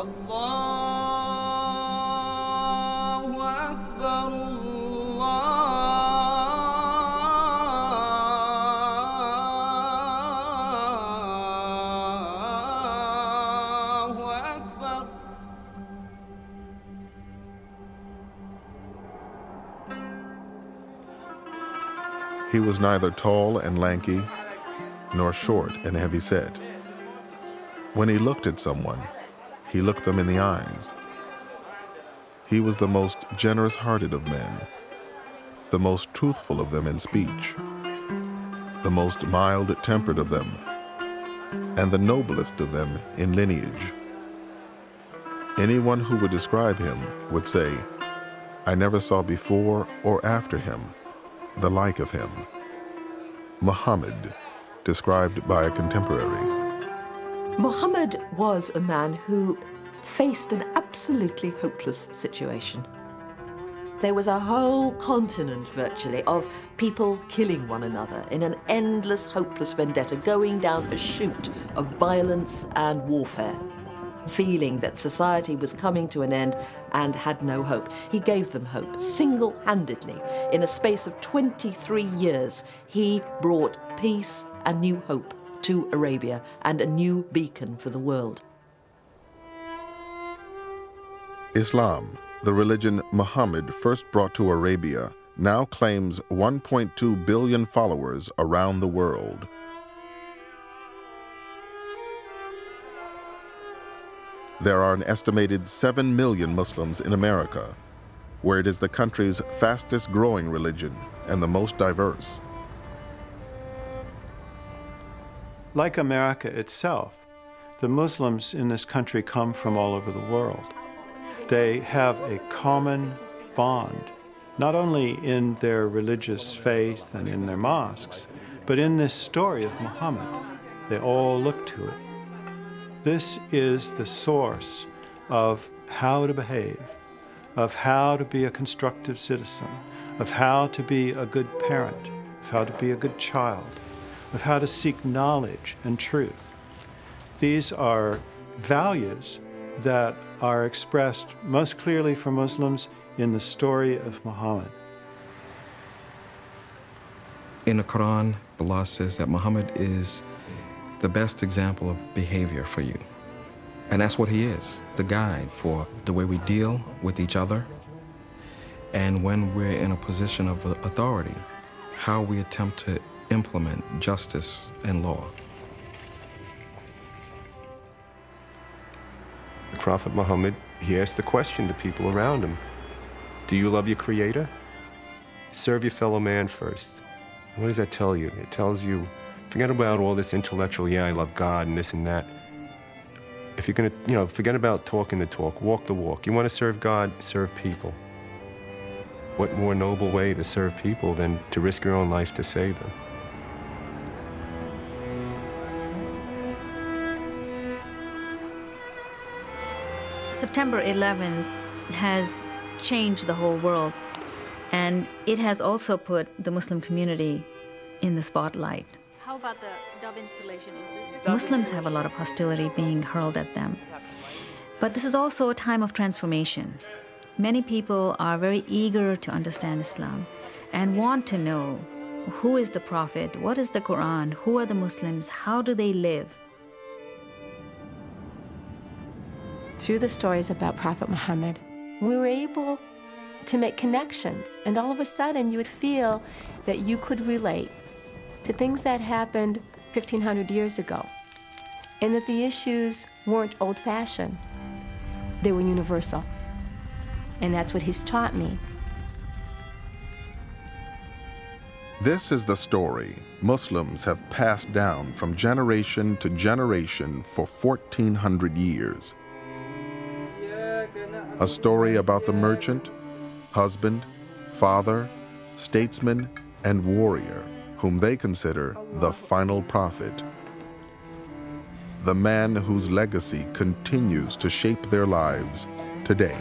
Allahu Akbar, Allahu Akbar. He was neither tall and lanky, nor short and heavy-set. When he looked at someone, he looked them in the eyes. He was the most generous-hearted of men, the most truthful of them in speech, the most mild-tempered of them, and the noblest of them in lineage. Anyone who would describe him would say, "I never saw before or after him the like of him." Muhammad, described by a contemporary. Muhammad was a man who faced an absolutely hopeless situation. There was a whole continent, virtually, of people killing one another in an endless, hopeless vendetta, going down a chute of violence and warfare, feeling that society was coming to an end and had no hope. He gave them hope, single-handedly. In a space of 23 years, he brought peace and new hope to Arabia and a new beacon for the world. Islam, the religion Muhammad first brought to Arabia, now claims 1.2 billion followers around the world. There are an estimated 7 million Muslims in America, where it is the country's fastest growing religion and the most diverse. Like America itself, the Muslims in this country come from all over the world. They have a common bond, not only in their religious faith and in their mosques, but in this story of Muhammad. They all look to it. This is the source of how to behave, of how to be a constructive citizen, of how to be a good parent, of how to be a good child, of how to seek knowledge and truth. These are values that are expressed most clearly for Muslims in the story of Muhammad. In the Quran, Allah says that Muhammad is the best example of behavior for you. And that's what he is, the guide for the way we deal with each other, and when we're in a position of authority, how we attempt to implement justice and law. The Prophet Muhammad, he asked the question to people around him, do you love your Creator? Serve your fellow man first. What does that tell you? It tells you, forget about all this intellectual, yeah, I love God and this and that. If you're gonna, forget about talking the talk, walk the walk. You want to serve God, serve people. What more noble way to serve people than to risk your own life to save them? September 11th has changed the whole world, and it has also put the Muslim community in the spotlight. How about the dove installation? Is this... Muslims have a lot of hostility being hurled at them. But this is also a time of transformation. Many people are very eager to understand Islam and want to know who is the Prophet, what is the Quran, who are the Muslims, how do they live? Through the stories about Prophet Muhammad, we were able to make connections, and all of a sudden you would feel that you could relate to things that happened 1,500 years ago, and that the issues weren't old-fashioned, they were universal. And that's what he's taught me. This is the story Muslims have passed down from generation to generation for 1,400 years. A story about the merchant, husband, father, statesman, and warrior whom they consider the final prophet. The man whose legacy continues to shape their lives today.